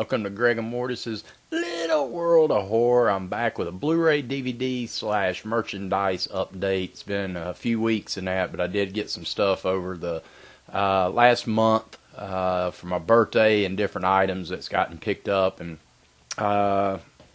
welcome to Greg and Mortis's Little World of Horror. I'm back with a Blu-ray DVD / merchandise update. It's been a few weeks in that, but I did get some stuff over the last month for my birthday and different items that's gotten picked up, and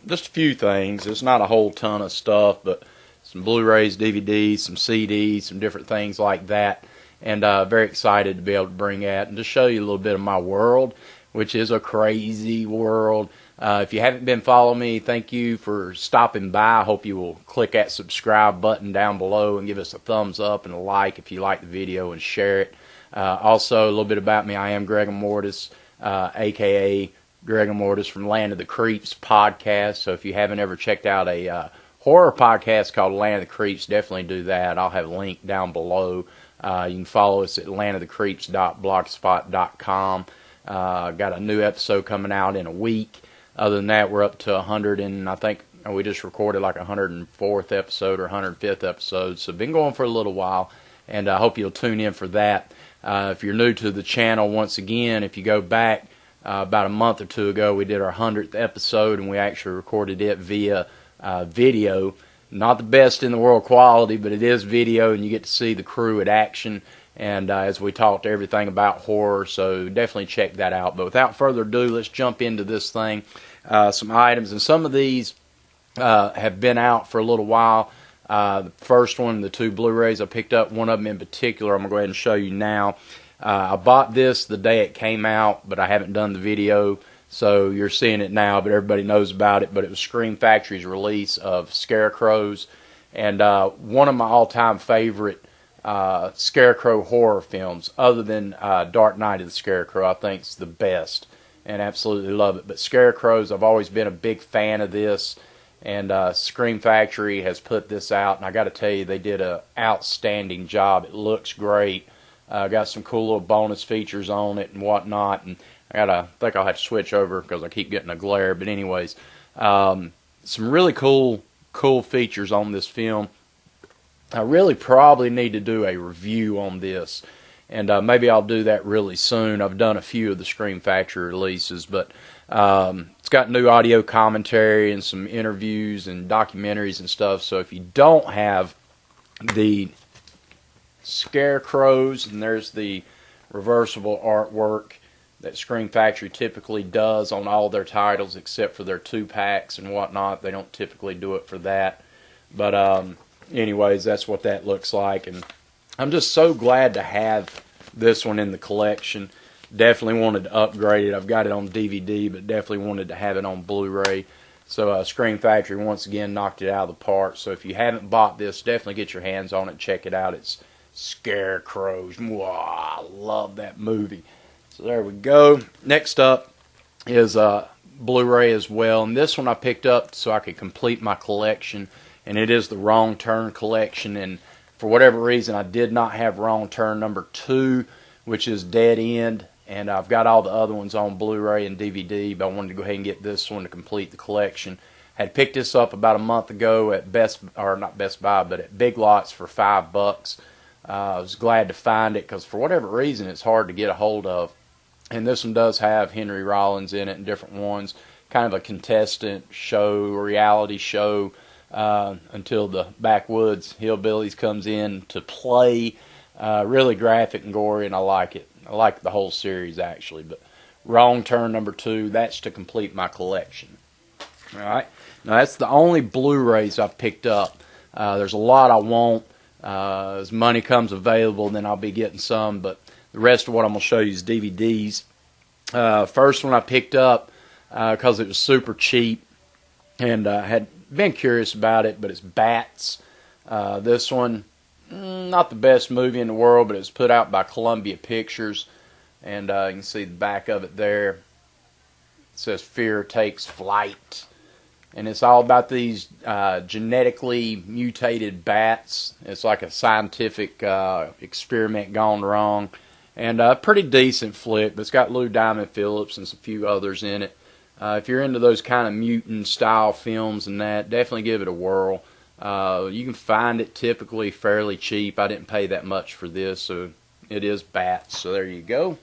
just a few things. It's not a whole ton of stuff, but some Blu-rays, DVDs, some CDs, some different things like that. And very excited to be able to bring that and to show you a little bit of my world, which is a crazy world. If you haven't been following me, thank you for stopping by. I hope you will click that subscribe button down below and give us a thumbs up and a like if you like the video, and share it. Also, a little bit about me. I am Greg and Mortis, a.k.a. Greg and Mortis from Land of the Creeps podcast. So if you haven't ever checked out a horror podcast called Land of the Creeps, definitely do that. I'll have a link down below. You can follow us at landofthecreeps.blogspot.com. Got a new episode coming out in a week. Other than that, we're up to 100, and I think we just recorded like 104th episode or 105th episode. So been going for a little while, and I hope you'll tune in for that. If you're new to the channel, once again, if you go back about a month or two ago, we did our 100th episode, and we actually recorded it via video. Not the best in the world quality, but it is video, and you get to see the crew at action, and as we talked everything about horror, so definitely check that out. But without further ado, let's jump into this thing. Some items, and some of these have been out for a little while. The first one, the two Blu-rays I picked up, one of them in particular, I'm going to go ahead and show you now. I bought this the day it came out, but I haven't done the video, so you're seeing it now, but everybody knows about it. But it was Scream Factory's release of Scarecrows, and one of my all-time favorite Scarecrow horror films, other than Dark Night of the Scarecrow. I think it's the best, and absolutely love it. But Scarecrows, I've always been a big fan of this, and Scream Factory has put this out, and I got to tell you, they did an outstanding job. It looks great. Got some cool little bonus features on it and whatnot, and I think I'll have to switch over because I keep getting a glare. But anyways, some really cool features on this film. I really probably need to do a review on this, and maybe I'll do that really soon. I've done a few of the Scream Factory releases, but it's got new audio commentary and some interviews and documentaries and stuff. So if you don't have the Scarecrows, and there's the reversible artwork that Scream Factory typically does on all their titles except for their 2-packs and whatnot. They don't typically do it for that. But anyways, that's what that looks like. And I'm just so glad to have this one in the collection. Definitely wanted to upgrade it. I've got it on DVD, but definitely wanted to have it on Blu-ray. So Scream Factory once again knocked it out of the park. So if you haven't bought this, definitely get your hands on it. Check it out. It's Scarecrows. Wow, I love that movie. So there we go. Next up is Blu-ray as well. And this one I picked up so I could complete my collection. And it is the Wrong Turn collection. And for whatever reason, I did not have Wrong Turn number 2, which is Dead End. And I've got all the other ones on Blu-ray and DVD, but I wanted to go ahead and get this one to complete the collection. Had picked this up about a month ago at not Best Buy, but at Big Lots for $5. I was glad to find it because for whatever reason, it's hard to get a hold of. And this one does have Henry Rollins in it and different ones. Kind of a contestant show, reality show, until the backwoods hillbillies comes in to play. Really graphic and gory, and I like it. I like the whole series, actually. But Wrong Turn number 2, that's to complete my collection. All right. Now, that's the only Blu-rays I've picked up. There's a lot I want. As money comes available, then I'll be getting some. But the rest of what I'm going to show you is DVDs. First one I picked up because it was super cheap, and had been curious about it, but it's Bats. This one, not the best movie in the world, but it was put out by Columbia Pictures, and you can see the back of it there. It says Fear Takes Flight, and it's all about these genetically mutated bats. It's like a scientific experiment gone wrong, and a pretty decent flick, but it's got Lou Diamond Phillips and a few others in it. If you're into those kind of mutant style films and that, definitely give it a whirl. You can find it typically fairly cheap. I didn't pay that much for this, so it is Bats. So there you go.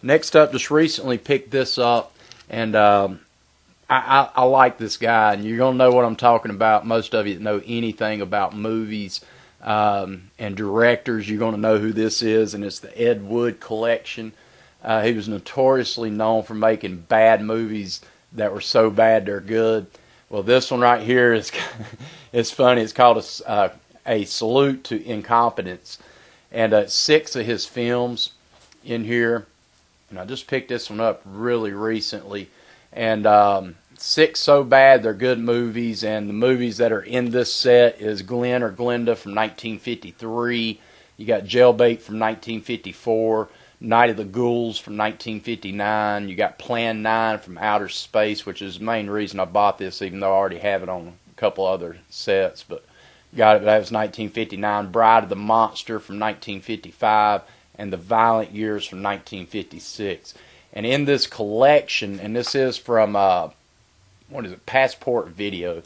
Next up, just recently picked this up, And I like this guy, and you're going to know what I'm talking about. Most of you that know anything about movies and directors, you're going to know who this is, and it's the Ed Wood collection. He was notoriously known for making bad movies that were so bad they're good. Well, this one right here is it's funny. It's called a Salute to Incompetence, and 6 of his films in here. And I just picked this one up really recently, and 6 so bad they're good movies. And the movies that are in this set is Glenn or Glenda from 1953. You got Jailbait from 1954. Night of the Ghouls from 1959. You got Plan 9 from Outer Space, which is the main reason I bought this, even though I already have it on a couple other sets. But got it. That was 1959. Bride of the Monster from 1955, and The Violent Years from 1956. And in this collection, and this is from Passport Video.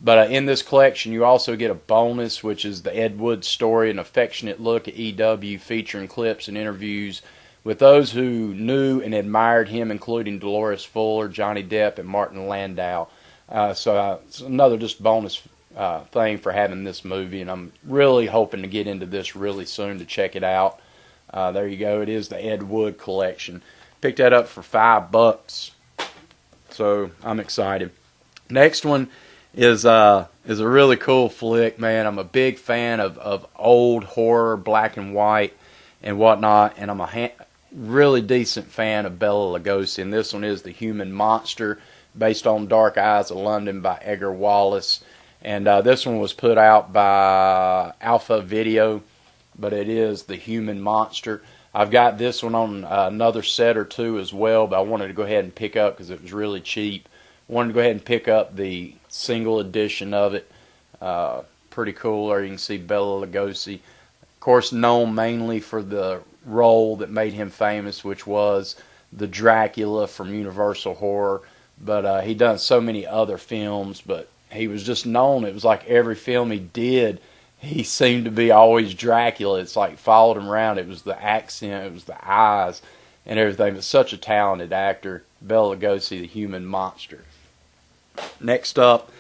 But in this collection, you also get a bonus, which is the Ed Wood story, an affectionate look at EW, featuring clips and interviews with those who knew and admired him, including Dolores Fuller, Johnny Depp, and Martin Landau. So it's another just bonus thing for having this movie, and I'm really hoping to get into this really soon to check it out. There you go. It is the Ed Wood collection. Picked that up for $5, so I'm excited. Next one is a really cool flick, man. I'm a big fan of old horror, black and white, and whatnot, and I'm a really decent fan of Bela Lugosi, and this one is The Human Monster, based on Dark Eyes of London by Edgar Wallace. And this one was put out by Alpha Video, but it is The Human Monster. I've got this one on another set or two as well, but I wanted to go ahead and pick up because it was really cheap. Wanted to go ahead and pick up the single edition of it. Pretty cool. There you can see Bela Lugosi, of course, known mainly for the role that made him famous, which was the Dracula from Universal Horror. But he done so many other films, but he was just known. It was like every film he did, he seemed to be always Dracula. It's like followed him around. It was the accent, it was the eyes, and everything. But such a talented actor, Bela Lugosi, The Human Monster. Next up,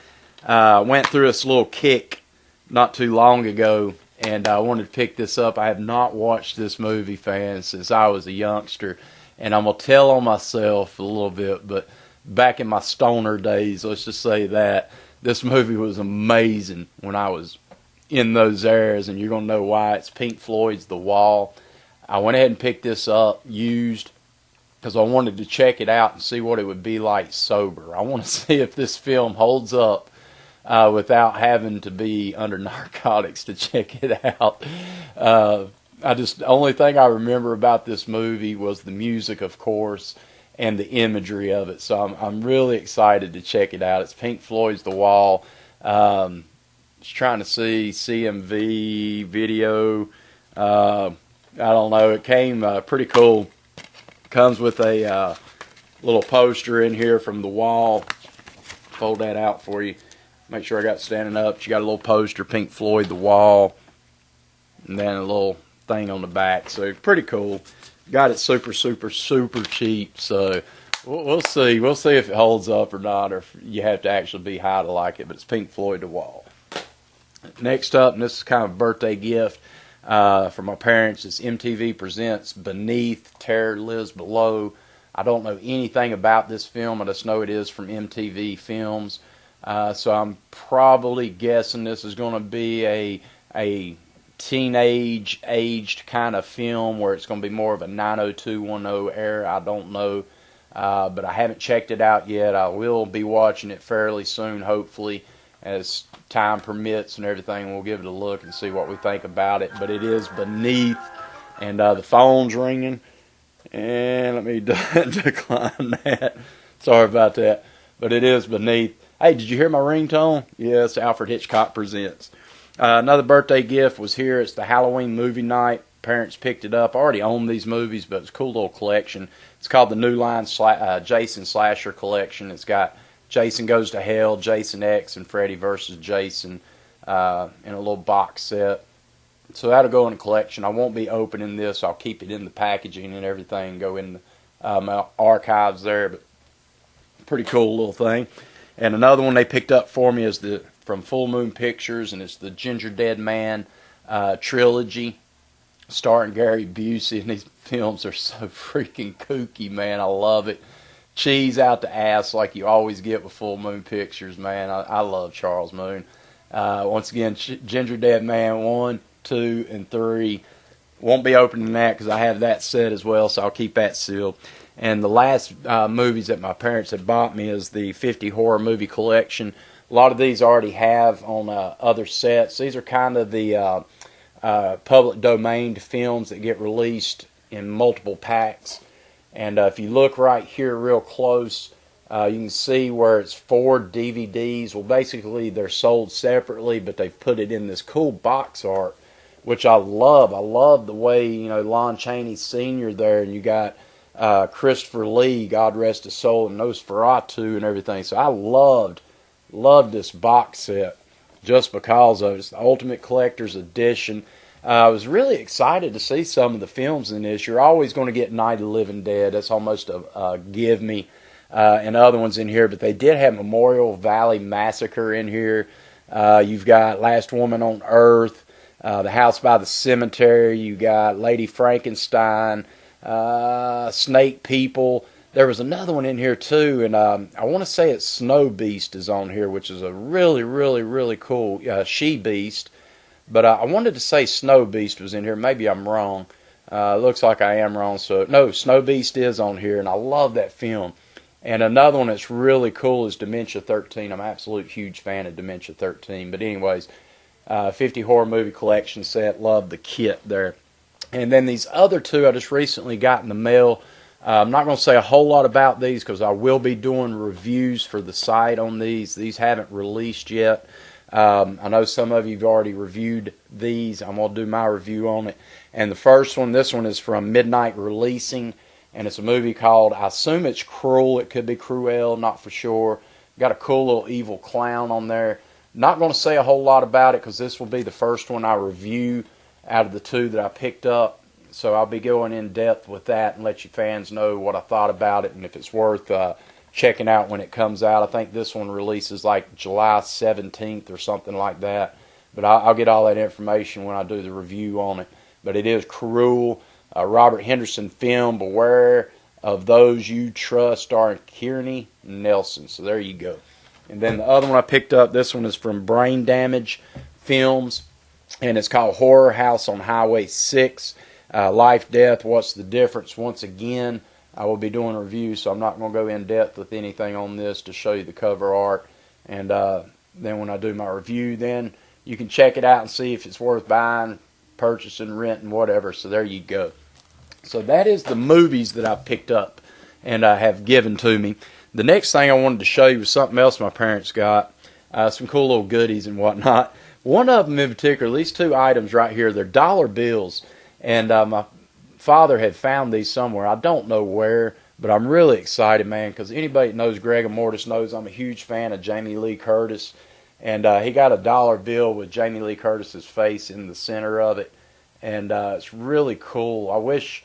went through this little kick not too long ago, and I wanted to pick this up. I have not watched this movie, fans, since I was a youngster, and I'm going to tell on myself a little bit, but back in my stoner days, let's just say that, this movie was amazing when I was in those eras, and you're going to know why. It's Pink Floyd's The Wall. I went ahead and picked this up used because I wanted to check it out and see what it would be like sober. I want to see if this film holds up without having to be under narcotics to check it out. The only thing I remember about this movie was the music, of course, and the imagery of it. So I'm really excited to check it out. It's Pink Floyd's The Wall. Just trying to see CMV video. I don't know. It came pretty cool. Comes with a little poster in here from The Wall. Fold that out for you. Make sure I got it standing up. You got a little poster, Pink Floyd, The Wall, and then a little thing on the back. So pretty cool. Got it super, super, super cheap. So we'll see. We'll see if it holds up or not, or if you have to actually be high to like it. But it's Pink Floyd, The Wall. Next up, and this is kind of a birthday gift from my parents, is MTV Presents Beneath, Terror Lives Below. I don't know anything about this film. I just know it is from MTV Films. So I'm probably guessing this is going to be a teenage-aged kind of film where it's going to be more of a 90210 era. I don't know. But I haven't checked it out yet. I will be watching it fairly soon, hopefully, as time permits and everything. We'll give it a look and see what we think about it. But it is Beneath, and the phone's ringing. And let me decline that. Sorry about that. But it is Beneath. Hey, did you hear my ringtone? Yes, Alfred Hitchcock Presents. Another birthday gift was here. It's the Halloween movie night. Parents picked it up. I already own these movies, but it's a cool little collection. It's called the New Line Jason Slasher Collection. It's got Jason Goes to Hell, Jason X, and Freddy vs. Jason in a little box set. So that'll go in a collection. I won't be opening this. I'll keep it in the packaging and everything, go in my archives there. But Pretty cool little thing. And another one they picked up for me is from Full Moon Pictures, and it's the Ginger Dead Man trilogy, starring Gary Busey. And these films are so freaking kooky, man. I love it. Cheese out the ass like you always get with Full Moon Pictures, man. I love Charles Moon. Once again, Ginger Dead Man 1, 2, and 3. Won't be opening that because I have that set as well, so I'll keep that sealed. And the last movies that my parents had bought me is the 50 horror movie collection. A lot of these I already have on other sets. These are kind of the public domain films that get released in multiple packs. And if you look right here real close, you can see where it's 4 DVDs. Well, basically they're sold separately, but they've put it in this cool box art, which I love. I love the way, you know, Lon Chaney Sr. there, and you got Christopher Lee, God rest his soul, and Nosferatu and everything. So I loved this box set just because of it. It's the Ultimate Collector's Edition. I was really excited to see some of the films in this. You're always going to get Night of the Living Dead. That's almost a give me. And other ones in here, but they did have Memorial Valley Massacre in here. You've got Last Woman on Earth, The House by the Cemetery. You got Lady Frankenstein, Snake People. There was another one in here too, and I want to say it's Snow Beast is on here, which is a really, really, really cool she beast. But I wanted to say Snow Beast was in here. Maybe I'm wrong. Looks like I am wrong. So no, Snow Beast is on here, and I love that film. And another one that's really cool is Dementia 13. I'm an absolute huge fan of Dementia 13. But anyways, 50 horror movie collection set. Love the kit there. And then these other two I just recently got in the mail. I'm not going to say a whole lot about these because I will be doing reviews for the site on these. These haven't released yet. I know some of you have already reviewed these. I'm going to do my review on it. And the first one, this one is from Midnight Releasing, and it's a movie called, I assume it's Cruel. It could be Cruel, not for sure. Got a cool little evil clown on there. Not going to say a whole lot about it because this will be the first one I review out of the two that I picked up. So I'll be going in depth with that and let you fans know what I thought about it and if it's worth checking out when it comes out. I think this one releases like July 17th or something like that. But I'll get all that information when I do the review on it. But it is Cruel. Robert Henderson film, Beware of Those You Trust, starring Kearney Nelson. So there you go. And then the other one I picked up, this one is from Brain Damage Films, and it's called Horror House on Highway 6. Life, Death, What's the Difference? Once again, I will be doing a review, so I'm not going to go in depth with anything on this to show you the cover art. And then when I do my review, then you can check it out and see if it's worth buying, purchasing, renting, whatever. So there you go. So that is the movies that I picked up and have given to me. The next thing I wanted to show you was something else my parents got. Some cool little goodies and whatnot. One of them in particular, these two items right here, they're dollar bills. And my father had found these somewhere. I don't know where, but I'm really excited, man, because anybody that knows Greg and Mortis knows I'm a huge fan of Jamie Lee Curtis. And he got a dollar bill with Jamie Lee Curtis's face in the center of it. And it's really cool. I wish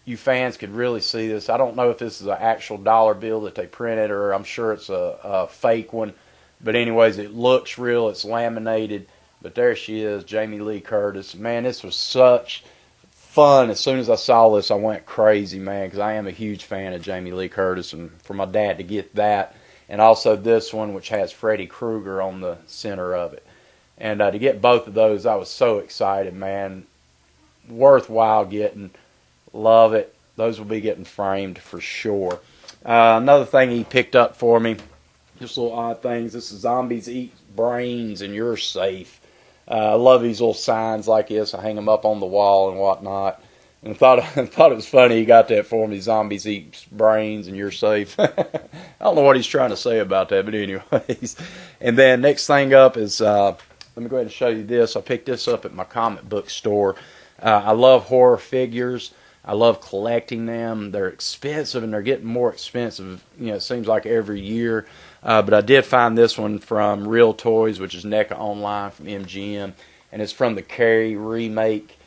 you fans could really see this. I don't know if this is an actual dollar bill that they printed, or I'm sure it's a fake one. But anyways, it looks real. It's laminated. But there she is, Jamie Lee Curtis. Man, this was such fun. As soon as I saw this, I went crazy, man, because I am a huge fan of Jamie Lee Curtis. And for my dad to get that, and also this one, which has Freddy Krueger on the center of it. And to get both of those, I was so excited, man. Worthwhile getting. Love it. Those will be getting framed for sure. Another thing he picked up for me, just little odd things. This is Zombies Eat Brains and You're Safe. I love these little signs like this. I hang them up on the wall and whatnot. And thought it was funny he got that for me. Zombies eat brains and you're safe. I don't know what he's trying to say about that, but anyways. And then next thing up is, let me go ahead and show you this. I picked this up at my comic book store. I love horror figures. I love collecting them. They're expensive and they're getting more expensive. You know, it seems like every year. But I did find this one from Real Toys, which is NECA Online from MGM. And it's from the Carrie remake,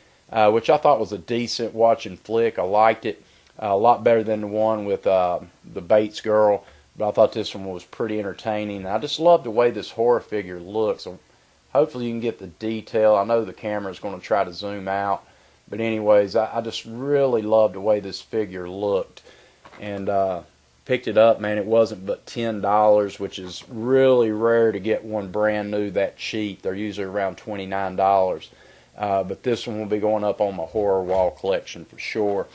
which I thought was a decent watching flick. I liked it a lot better than the one with the Bates girl. but I thought this one was pretty entertaining. I just love the way this horror figure looks. So hopefully you can get the detail. I know the camera is going to try to zoom out, but anyways, I just really love the way this figure looked, and picked it up, man. It wasn't but $10, which is really rare to get one brand new that cheap. They're usually around $29. But this one will be going up on my horror wall collection for sure.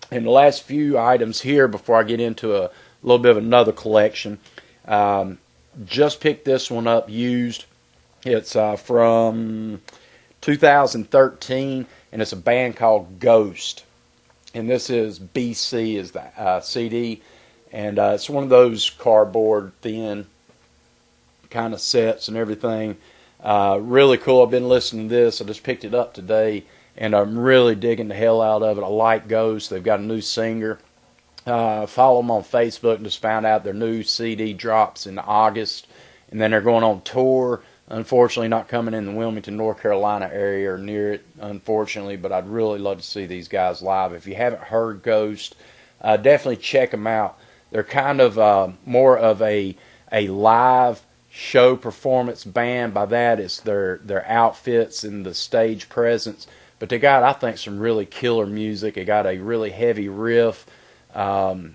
And the last few items here before I get into a little bit of another collection. Just picked this one up used. It's from 2013, and it's a band called Ghost. And this is BC is the CD, and it's one of those cardboard thin kind of sets and everything. Really cool. I've been listening to this. I just picked it up today, and I'm really digging the hell out of it. I like Ghost. They've got a new singer. Follow them on Facebook, and just found out their new CD drops in August, and then they're going on tour. Unfortunately, not coming in the Wilmington, North Carolina area or near it, unfortunately, but I'd really love to see these guys live. If you haven't heard Ghost, definitely check them out. They're kind of more of a live show performance band. By that, it's their outfits and the stage presence. But they got, I think, some really killer music. They got a really heavy riff, the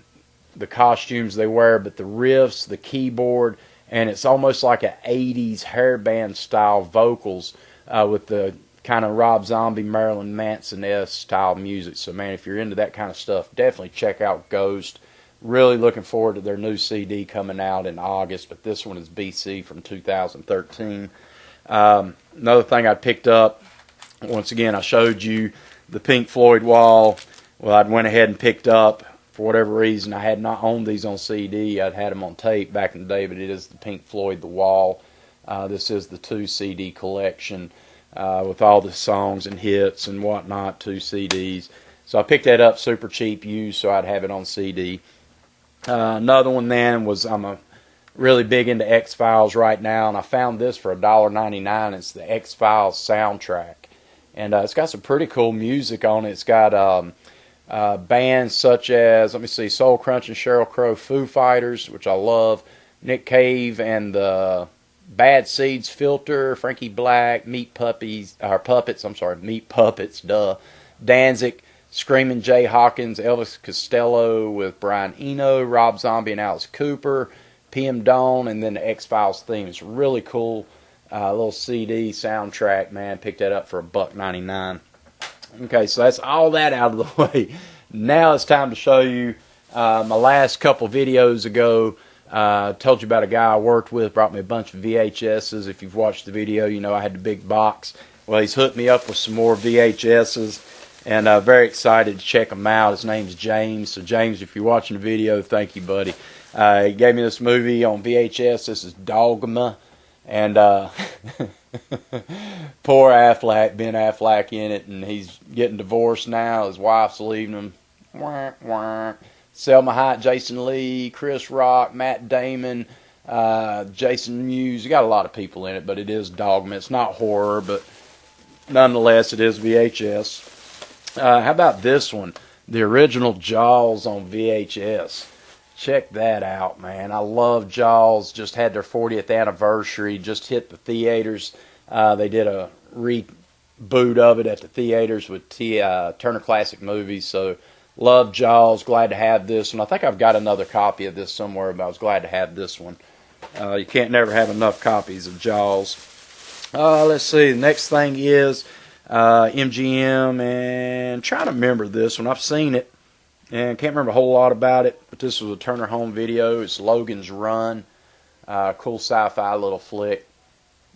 costumes they wear, but the riffs, the keyboard, and it's almost like an 80s hairband style vocals with the kind of Rob Zombie, Marilyn Manson-esque style music. So, man, if you're into that kind of stuff, definitely check out Ghost. Really looking forward to their new CD coming out in August, but this one is BC from 2013. Another thing I picked up, once again, I showed you the Pink Floyd wall. Well, I went ahead and picked up, for whatever reason, I had not owned these on CD. I'd had them on tape back in the day, but it is the Pink Floyd, The Wall. This is the 2 CD collection with all the songs and hits and whatnot, 2 CDs. So I picked that up super cheap used so I'd have it on CD. Another one then was, I'm really big into X-Files right now, and I found this for $1.99. It's the X-Files soundtrack. And it's got some pretty cool music on it. It's got bands such as, let me see, Soul Crunch and Sheryl Crow, Foo Fighters, which I love, Nick Cave and the Bad Seeds Filter, Frankie Black, Meat Puppets, Danzig, Screaming Jay Hawkins, Elvis Costello with Brian Eno, Rob Zombie and Alice Cooper, PM Dawn, and then the X-Files theme. It's really cool little CD soundtrack, man. Picked that up for $1.99. Okay, so that's all that out of the way. Now it's time to show you my last couple videos ago. Told you about a guy I worked with, brought me a bunch of VHSs. If you've watched the video, you know I had the big box. Well, he's hooked me up with some more VHSs, and very excited to check them out. His name's James. So, James, if you're watching the video, thank you, buddy. He gave me this movie on VHS. This is Dogma, and poor Affleck, Ben Affleck in it, and he's getting divorced now. His wife's leaving him. Wah, wah. Selma Hayek, Jason Lee, Chris Rock, Matt Damon, Jason Mewes. You got a lot of people in it, but it is Dogma. It's not horror, but nonetheless, it is VHS. How about this one? The original Jols on VHS. Check that out, man. I love Jols. Just had their 40th anniversary. Just hit the theaters. They did a reboot of it at the theaters with Turner Classic Movies. So, love Jols. Glad to have this one. I think I've got another copy of this somewhere, but I was glad to have this one. You can't never have enough copies of Jols. Let's see. The next thing is MGM, and trying to remember this one. I've seen it and can't remember a whole lot about it, but this was a Turner Home Video. It's Logans Run. Cool sci-fi little flick.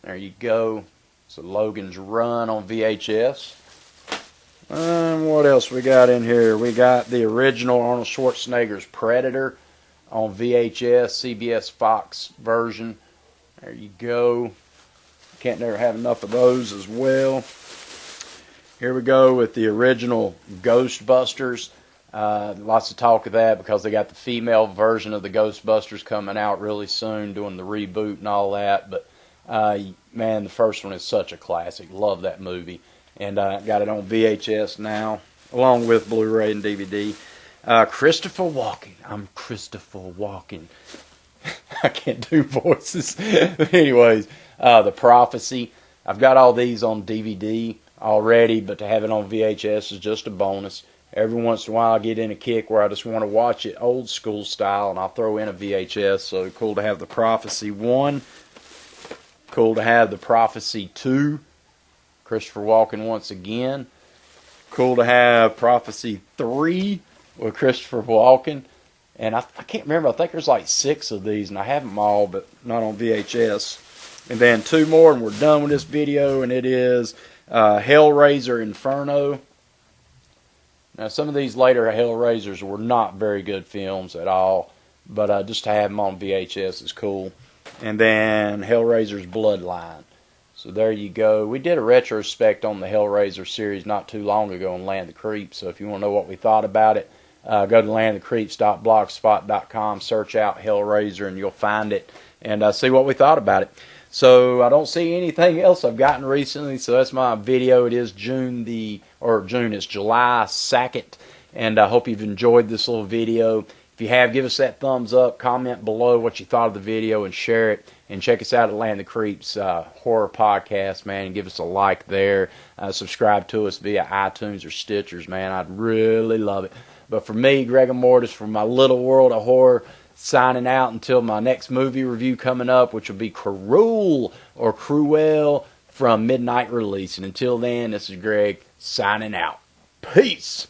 There you go. So Logans Run on VHS. What else we got in here? We got the original Arnold Schwarzenegger's Predator on VHS, CBS Fox version. There you go. Can't never have enough of those as well. Here we go with the original Ghostbusters. Lots of talk of that because they got the female version of the Ghostbusters coming out really soon, doing the reboot and all that. But, man, the first one is such a classic. Love that movie. And got it on VHS now, along with Blu-ray and DVD. Christopher Walken. I'm Christopher Walken. I can't do voices. Anyways, The Prophecy. I've got all these on DVD already, but to have it on VHS is just a bonus. Every once in a while I get in a kick where I just want to watch it old school style, and I'll throw in a VHS. So cool to have The Prophecy 1. Cool to have The Prophecy 2. Christopher Walken once again. Cool to have Prophecy 3 with Christopher Walken. And I can't remember, I think there's like 6 of these, and I have them all, but not on VHS. And then 2 more, and we're done with this video, and it is Hellraiser Inferno. Now, some of these later Hellraisers were not very good films at all, but just to have them on VHS is cool. And then Hellraiser's Bloodline. So there you go. We did a retrospect on the Hellraiser series not too long ago on Land of the Creeps. So if you want to know what we thought about it, go to landofthecreeps.blogspot.com, search out Hellraiser, and you'll find it, and see what we thought about it. So I don't see anything else I've gotten recently. So that's my video. It is July 2nd, and I hope you've enjoyed this little video. If you have, give us that thumbs up, comment below what you thought of the video, and share it. And check us out at Land of the Creeps Horror Podcast, man, and give us a like there. Subscribe to us via iTunes or Stitchers, man. I'd really love it. But for me, Greg Mortis, from my little world of horror, signing out until my next movie review coming up, which will be Cruel or Cruel from Midnight Release. And until then, this is Greg signing out. Peace.